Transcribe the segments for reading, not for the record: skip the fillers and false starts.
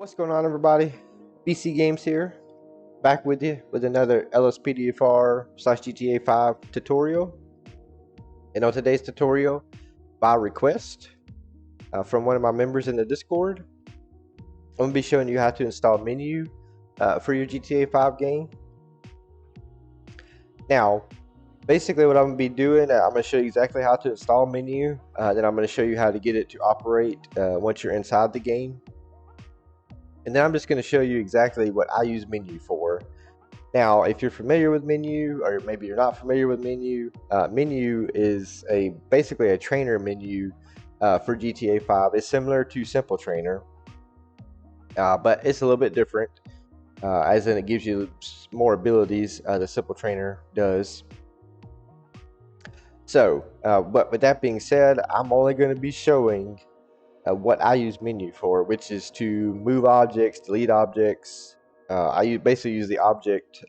What's going on, everybody? BC Games here, back with you with another LSPDFR/GTA 5 tutorial. And on today's tutorial, by request from one of my members in the Discord, I'm going to be showing you how to install Menyoo for your GTA 5 game. Now, basically what I'm going to be doing, I'm going to show you exactly how to install Menyoo. Then I'm going to show you how to get it to operate once you're inside the game. And then I'm just going to show you exactly what I use Menyoo for. Now, if you're familiar with Menyoo, or maybe you're not familiar with Menyoo, Menyoo is basically a trainer menu for GTA 5. It's similar to Simple Trainer, but it's a little bit different, as in it gives you more abilities the Simple Trainer does. So, but with that being said, I'm only going to be showing what I use Menyoo for, which is to move objects, delete objects. I basically use the object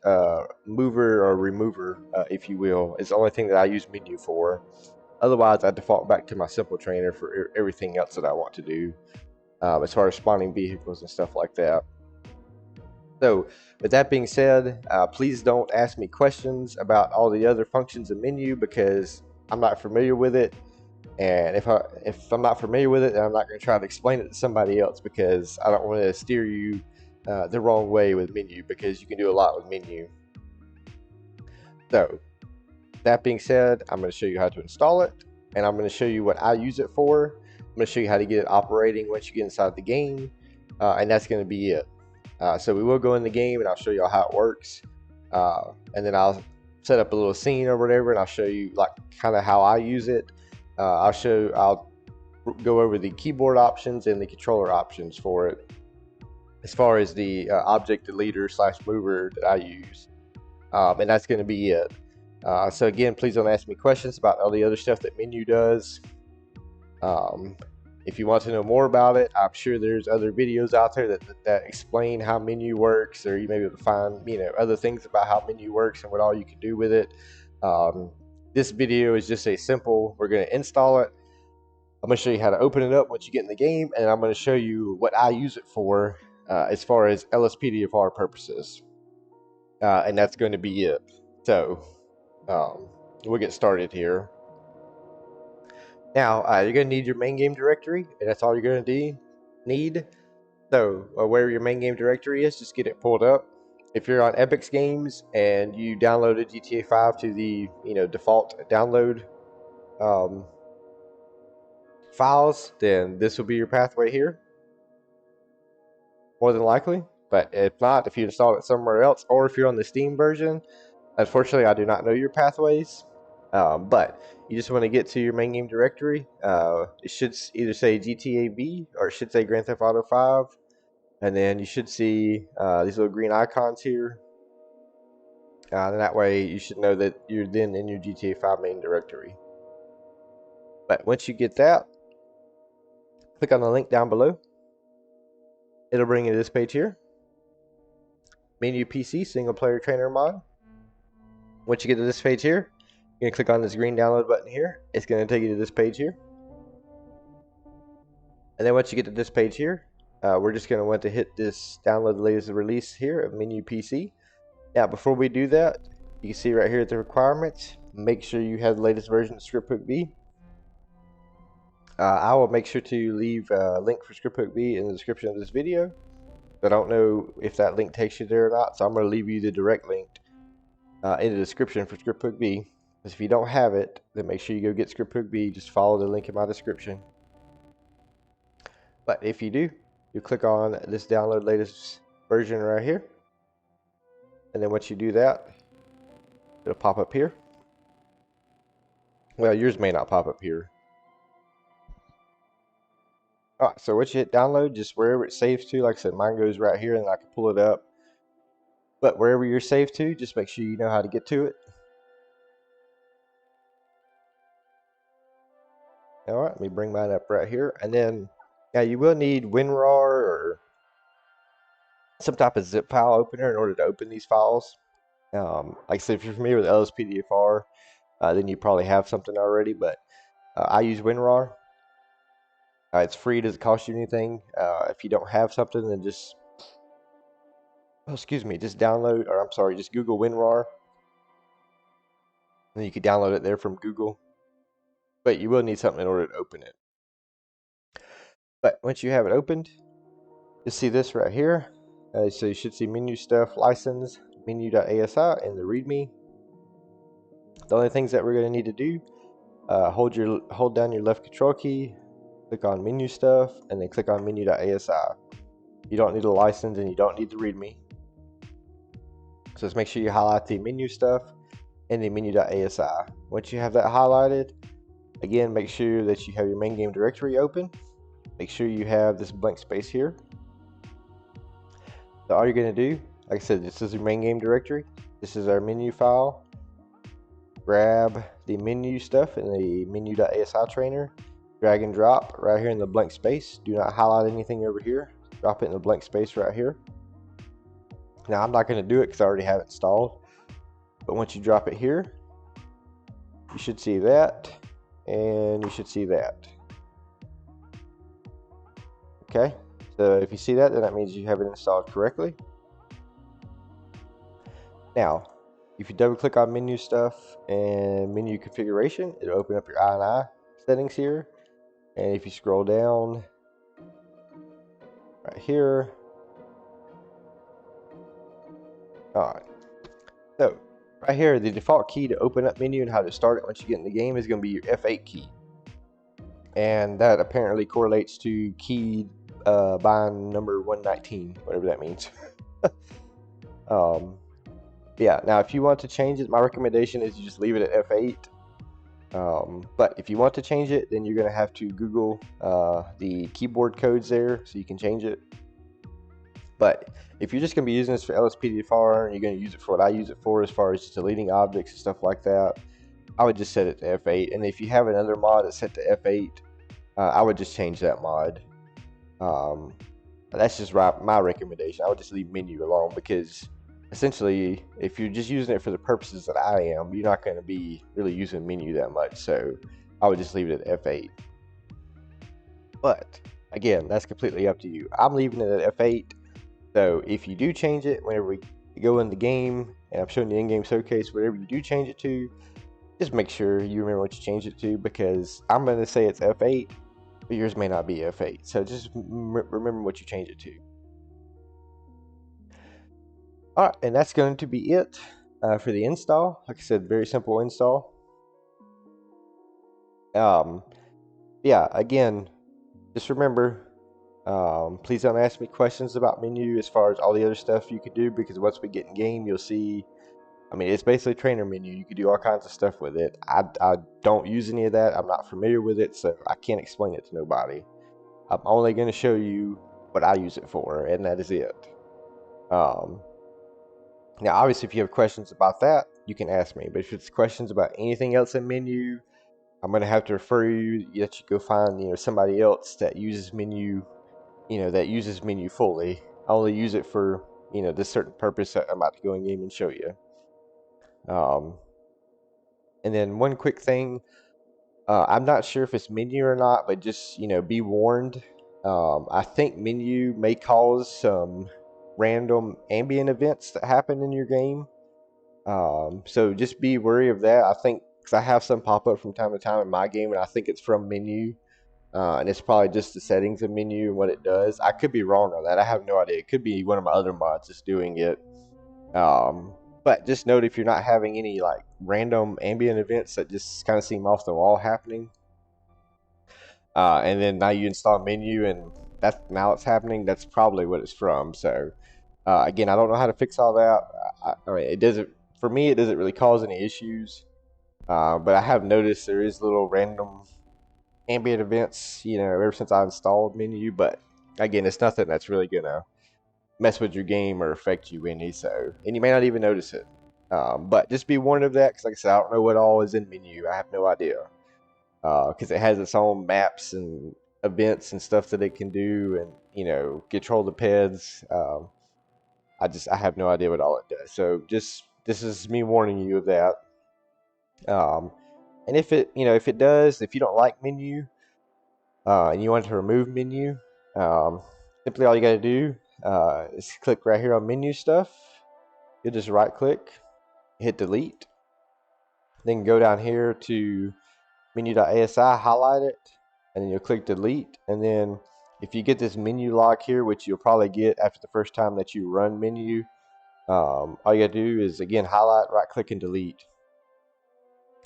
mover or remover, if you will. It's the only thing that I use Menyoo for. Otherwise, I default back to my Simple Trainer for everything else that I want to do, as far as spawning vehicles and stuff like that. So, with that being said, please don't ask me questions about all the other functions of Menyoo because I'm not familiar with it. And if I'm not familiar with it, then I'm not going to try to explain it to somebody else because I don't want to steer you the wrong way with Menyoo, because you can do a lot with Menyoo. So, that being said, I'm going to show you how to install it, and I'm going to show you what I use it for. I'm going to show you how to get it operating once you get inside the game, and that's going to be it. So we will go in the game, and I'll show you how it works, and then I'll set up a little scene or whatever, and I'll show you like kind of how I use it. I'll go over the keyboard options and the controller options for it, as far as the object deleter / mover that I use, and that's going to be it. So again, please don't ask me questions about all the other stuff that Menyoo does. If you want to know more about it, I'm sure there's other videos out there that explain how Menyoo works, or you may be able to find other things about how Menyoo works and what all you can do with it. This video is just a simple, we're going to install it. I'm going to show you how to open it up once you get in the game, and I'm going to show you what I use it for as far as LSPDFR purposes. And that's going to be it. So, we'll get started here. Now, you're going to need your main game directory, and that's all you're going to need. So, where your main game directory is, just get it pulled up. If you're on Epic's Games and you downloaded GTA 5 to the default download files, then this will be your pathway here, more than likely. But if not, if you installed it somewhere else, or if you're on the Steam version, unfortunately I do not know your pathways. But you just want to get to your main game directory. It should either say GTA V or it should say Grand Theft Auto 5. And then you should see these little green icons here. And that way you should know that you're then in your GTA 5 main directory. But once you get that, click on the link down below. It'll bring you to this page here. Menyoo PC single player trainer mod. Once you get to this page here, you're going to click on this green download button here. It's going to take you to this page here. And then once you get to this page here, we're just going to want to hit this download the latest release here of Menyoo PC. Now, before we do that, you can see right here at the requirements, make sure you have the latest version of Scripthook B. I will make sure to leave a link for Scripthook B in the description of this video. I don't know if that link takes you there or not, so I'm going to leave you the direct link in the description for Scripthook B. Because if you don't have it, then make sure you go get Scripthook B. Just follow the link in my description. But if you do, you click on this download latest version right here. And then once you do that, it'll pop up here. Well, yours may not pop up here. Alright, so once you hit download, just wherever it saves to, like I said, mine goes right here and I can pull it up. But wherever you're saved to, just make sure you know how to get to it. Alright, let me bring mine up right here. And then, now you will need WinRAR or some type of zip file opener in order to open these files. Like I said, if you're familiar with LSPDFR, then you probably have something already, but I use WinRAR. It's free. It doesn't cost you anything. If you don't have something, then just, oh, excuse me, just download, or I'm sorry, just Google WinRAR, and you can download it there from Google. But you will need something in order to open it. But once you have it opened, you'll see this right here. So you should see menu stuff, license, menu.asi, and the README. The only things that we're going to need to do, hold down your left control key, click on menu stuff, and then click on menu.asi. You don't need a license and you don't need the README. So just make sure you highlight the menu stuff and the menu.asi. Once you have that highlighted, again, make sure that you have your main game directory open. Make sure you have this blank space here. So all you're going to do, like I said, this is your main game directory. This is our menu file. Grab the menu stuff in the menu.asi trainer. Drag and drop right here in the blank space. Do not highlight anything over here. Drop it in the blank space right here. Now I'm not going to do it because I already have it installed. But once you drop it here, you should see that. And you should see that. Okay. So if you see that, then that means you have it installed correctly. Now, if you double click on menu stuff and menu configuration, it'll open up your INI settings here. And if you scroll down right here, alright. So right here, the default key to open up menu and how to start it once you get in the game is going to be your F8 key. And that apparently correlates to key bind number 119, whatever that means. Yeah, now if you want to change it, my recommendation is you just leave it at F8. But if you want to change it, then you're going to have to Google the keyboard codes there so you can change it. But if you're just going to be using this for LSPDFR and you're going to use it for what I use it for as far as just deleting objects and stuff like that, I would just set it to F8. And if you have another mod that's set to F8, I would just change that mod. That's just my recommendation. I would just leave menu alone because essentially, if you're just using it for the purposes that I am, you're not going to be really using menu that much. So I would just leave it at F8. But again, that's completely up to you. I'm leaving it at F8. So if you do change it, whenever we go in the game, and I'm showing the in-game showcase, whatever you do change it to, just make sure you remember what you changed it to, because I'm going to say it's F8, but yours may not be F8. So just remember what you change it to. Alright, and that's going to be it for the install. Like I said, very simple install. Yeah, again, just remember, please don't ask me questions about menu as far as all the other stuff you could do, because once we get in game, you'll see, I mean, it's basically a trainer menu. You could do all kinds of stuff with it. I don't use any of that. I'm not familiar with it, so I can't explain it to nobody. I'm only going to show you what I use it for, and that is it. Now, obviously, if you have questions about that, you can ask me. But if it's questions about anything else in menu, I'm going to have to refer you that you go find, somebody else that uses menu, that uses menu fully. I only use it for, this certain purpose that I'm about to go in game and show you. And then one quick thing, I'm not sure if it's menu or not, but just, be warned. I think menu may cause some random ambient events that happen in your game. So just be wary of that. I think, because I have some pop up from time to time in my game, and I think it's from menu. And it's probably just the settings of menu and what it does. I could be wrong on that. I have no idea. It could be one of my other mods that's doing it. But just note if you're not having any like random ambient events that just kind of seem off the wall happening. And then now you install menu and now it's happening. That's probably what it's from. So again, I don't know how to fix all that. I mean, it doesn't, for me, it doesn't really cause any issues. But I have noticed there is little random ambient events, ever since I installed menu. But again, it's nothing that's really gonna mess with your game or affect you any. So, and you may not even notice it. But just be warned of that, because like I said, I don't know what all is in menu. I have no idea, because it has its own maps and events and stuff that it can do, and control the peds. I have no idea what all it does. So just, this is me warning you of that. And if it does, if you don't like menu, and you want to remove menu, simply all you got to do is click right here on menu stuff. You'll just right click, hit delete, then go down here to menu.asi, highlight it, and then you'll click delete. And then if you get this menu lock here, which you'll probably get after the first time that you run menu, all you gotta do is again highlight, right click, and delete.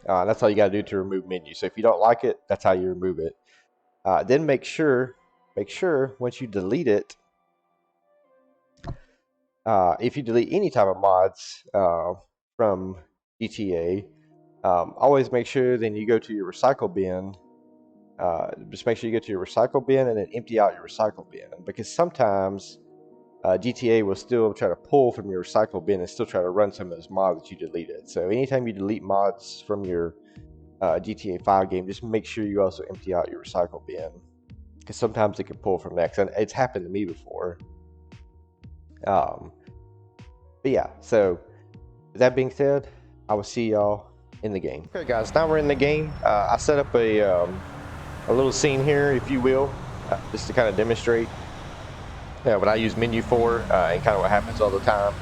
That's all you gotta do to remove menu. So if you don't like it, that's how you remove it. Then make sure once you delete it, if you delete any type of mods from GTA, always make sure then you go to your recycle bin. Just make sure you go to your recycle bin and then empty out your recycle bin, because sometimes GTA will still try to pull from your recycle bin and still try to run some of those mods that you deleted. So anytime you delete mods from your GTA 5 game, just make sure you also empty out your recycle bin, because sometimes it can pull from that. And it's happened to me before. But yeah, so with that being said, I will see y'all in the game. Okay, guys, now we're in the game. I set up a little scene here, if you will, just to kind of demonstrate what I use menu for, and kind of what happens all the time.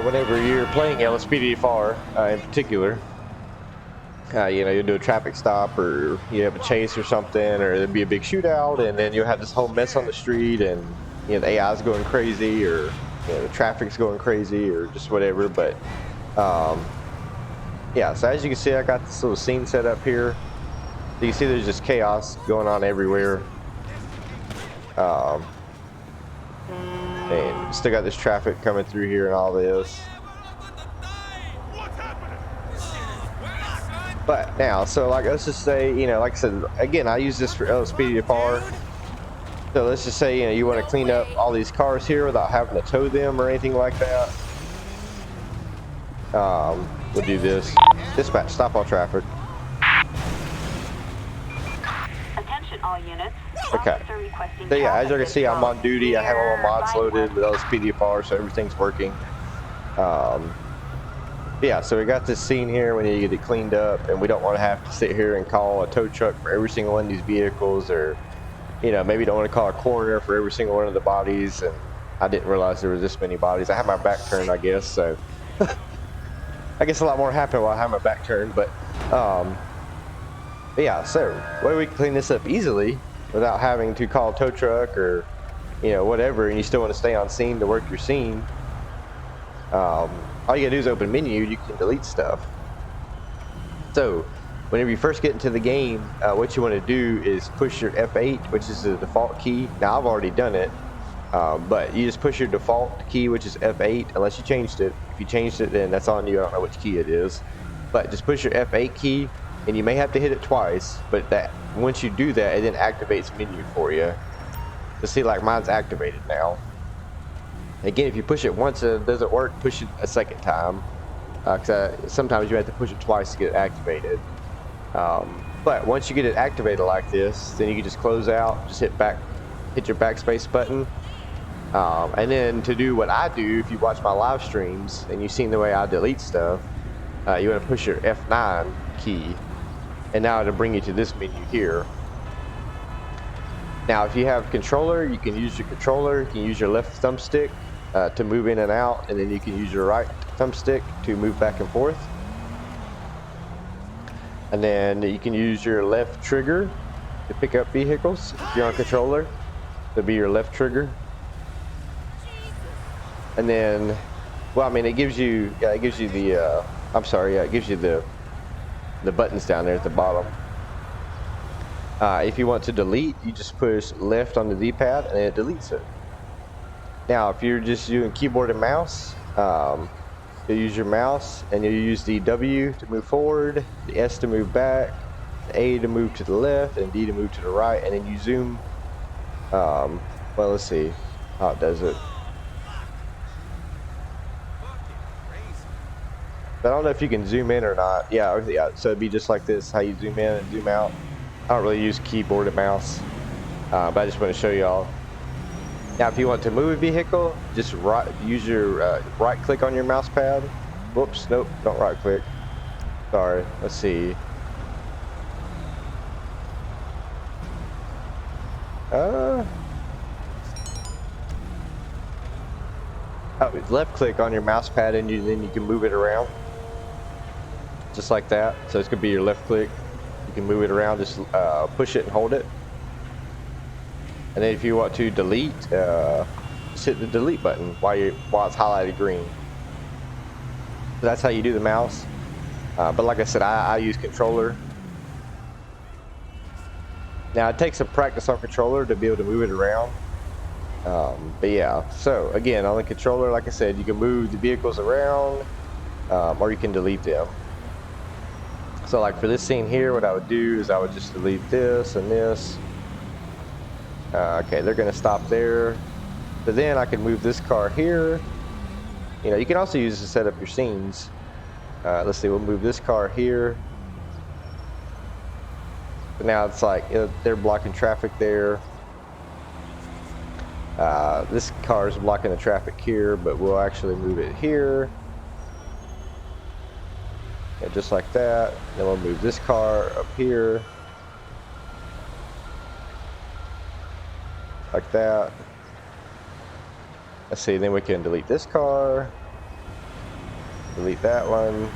Whenever you're playing LSPDFR in particular, you know, you'll do a traffic stop, or you have a chase or something, or there'll be a big shootout, and then you'll have this whole mess on the street, and you know, the AI's going crazy, or you know, the traffic's going crazy, or just whatever. But yeah, so as you can see, I got this little scene set up here. You can see there's just chaos going on everywhere. And still got this traffic coming through here and all this. But now, so like, let's just say, you know, like I said, again, I use this for LSPDFR. So let's just say, you know, you want to clean up all these cars here without having to tow them or anything like that. We'll do this. Dispatch, stop all traffic. Attention all units. Okay. So yeah, as you can see, I'm on duty. I have all my mods loaded with LSPDFR, so everything's working. Yeah, so we got this scene here. We need to get it cleaned up, and we don't want to have to sit here and call a tow truck for every single one of these vehicles, or you know, maybe don't want to call a coroner for every single one of the bodies. And I didn't realize there was this many bodies. I had my back turned, I guess, so I guess a lot more happened while I had my back turned. But yeah, so way we can clean this up easily without having to call a tow truck or you know, whatever, and you still want to stay on scene to work your scene. All you gotta do is open menu. You can delete stuff. So whenever you first get into the game, what you want to do is push your F8, which is the default key. Now I've already done it, but you just push your default key, which is F8, unless you changed it. If you changed it, then that's on you. I don't know which key it is, but just push your F8 key, and you may have to hit it twice, but that once you do that, it then activates menu for you. So see, like mine's activated now. Again, if you push it once and it doesn't work, push it a second time. Sometimes you have to push it twice to get it activated. But once you get it activated like this, then you can just close out, just hit your backspace button. And then to do what I do, if you watch my live streams and you've seen the way I delete stuff, you want to push your F9 key, and now it'll bring you to this menu here. Now, if you have controller, you can use your controller. You can use your left thumbstick to move in and out, and then you can use your right thumbstick to move back and forth. And then you can use your left trigger to pick up vehicles. If you're on controller, it'll be your left trigger. And then, well, I mean, it gives you, it gives you the, it gives you the buttons down there at the bottom. If you want to delete, you just push left on the D-pad and it deletes it. Now, if you're just using keyboard and mouse, you'll use your mouse and you'll use the W to move forward, the S to move back, the A to move to the left, and D to move to the right, and then you zoom. Well, let's see how it does it. But I don't know if you can zoom in or not. Yeah, so it'd be just like this, how you zoom in and zoom out. I don't really use keyboard and mouse, but I just want to show y'all. Now, if you want to move a vehicle, just use your right click on your mouse pad. Whoops, nope, don't right click. Sorry, let's see. Oh, left click on your mouse pad and then you can move it around. Just like that. So it's gonna be your left click. You can move it around, just push it and hold it. And then if you want to delete, just hit the delete button while it's highlighted green. So that's how you do the mouse. But like I said, I use controller. Now it takes some practice on controller to be able to move it around. But yeah, so again, on the controller, like I said, you can move the vehicles around, or you can delete them. So like for this scene here, what I would do is I would just delete this and this. Okay, they're gonna stop there. So then I can move this car here. You know, you can also use this to set up your scenes. Let's see, we'll move this car here. But now it's like, they're blocking traffic there. This car is blocking the traffic here, but we'll actually move it here. Yeah, just like that. Then we'll move this car up here. Like that. Let's see, then we can delete this car. Delete that one.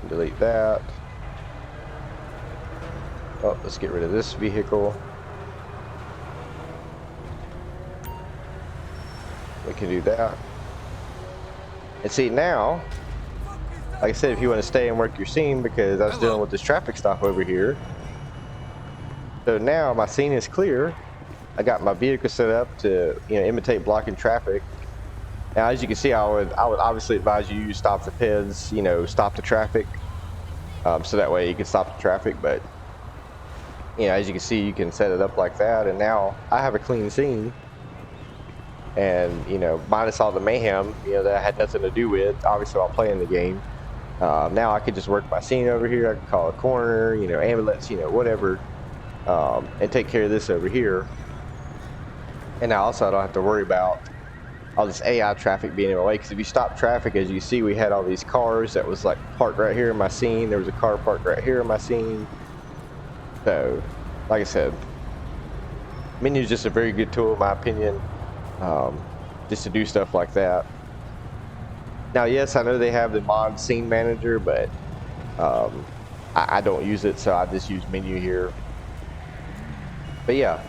Delete that. Oh, let's get rid of this vehicle. We can do that. And see now, like I said, if you want to stay and work your scene, because I was dealing with this traffic stop over here. So now my scene is clear. I got my vehicle set up to, imitate blocking traffic. Now, as you can see, I would obviously advise you stop the PEDs, stop the traffic, so that way you can stop the traffic. But as you can see, you can set it up like that, and now I have a clean scene. And minus all the mayhem, that I had nothing to do with, obviously while playing the game. Now I could just work my scene over here. I can call a corner, ambulance, whatever, and take care of this over here. And now also I don't have to worry about all this AI traffic being in my way, because if you stop traffic, as you see, we had all these cars that was like parked right here in my scene. There was a car parked right here in my scene. So, like I said, Menyoo is just a very good tool in my opinion, just to do stuff like that. Now, yes, I know they have the mod scene manager, but I don't use it, so I just use Menyoo here. But yeah,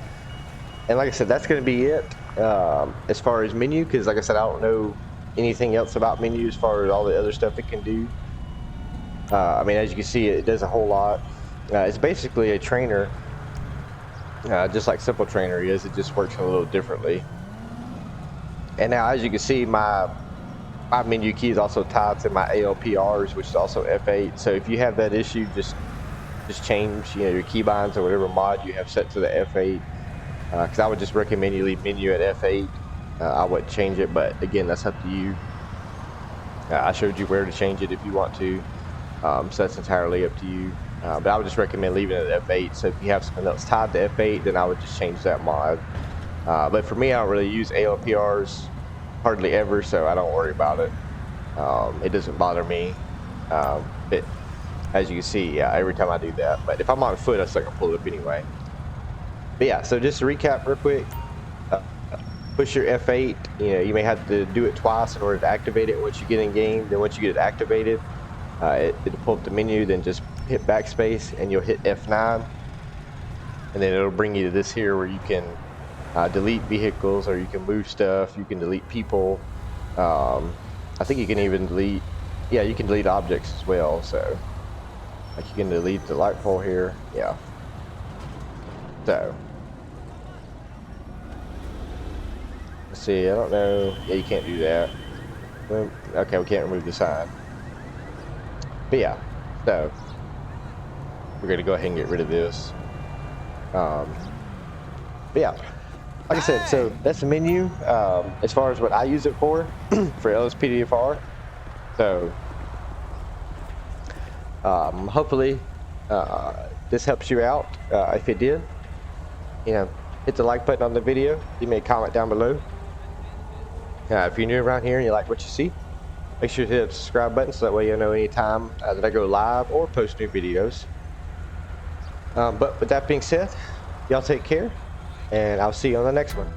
and like I said, that's going to be it as far as Menyoo, because like I said, I don't know anything else about Menyoo as far as all the other stuff it can do. I mean, as you can see, it does a whole lot. It's basically a trainer, just like Simple Trainer is. It just works a little differently. And now, as you can see, my Menyoo key is also tied to my ALPRs, which is also F8. So if you have that issue, just change your keybinds or whatever mod you have set to the F8. Because I would just recommend you leave Menyoo at F8. I wouldn't change it, but again, that's up to you. I showed you where to change it if you want to, so that's entirely up to you. But I would just recommend leaving it at F8. So if you have something else tied to F8, then I would just change that mod. But for me, I don't really use ALPRs hardly ever, so I don't worry about it. It doesn't bother me. But as you can see, yeah, every time I do that. But if I'm on foot, I still can pull it up anyway. But yeah, so just to recap real quick, push your F8. You may have to do it twice in order to activate it once you get in game. Then once you get it activated, it'll pull up the menu. Then just hit backspace and you'll hit F9, and then it'll bring you to this here where you can delete vehicles, or you can move stuff. You can delete people. I think you can even delete. Yeah, you can delete objects as well. So, like, you can delete the light pole here. Yeah. So. Let's see, I don't know. Yeah, you can't do that. Okay, we can't remove the sign. But yeah, so we're gonna go ahead and get rid of this. But yeah, like I said, so that's the Menyoo. As far as what I use it for LSPDFR. So hopefully this helps you out. If it did, hit the like button on the video. Leave me a comment down below. If you're new around here and you like what you see, make sure to hit the subscribe button so that way you'll know anytime that I go live or post new videos. But with that being said, y'all take care, and I'll see you on the next one.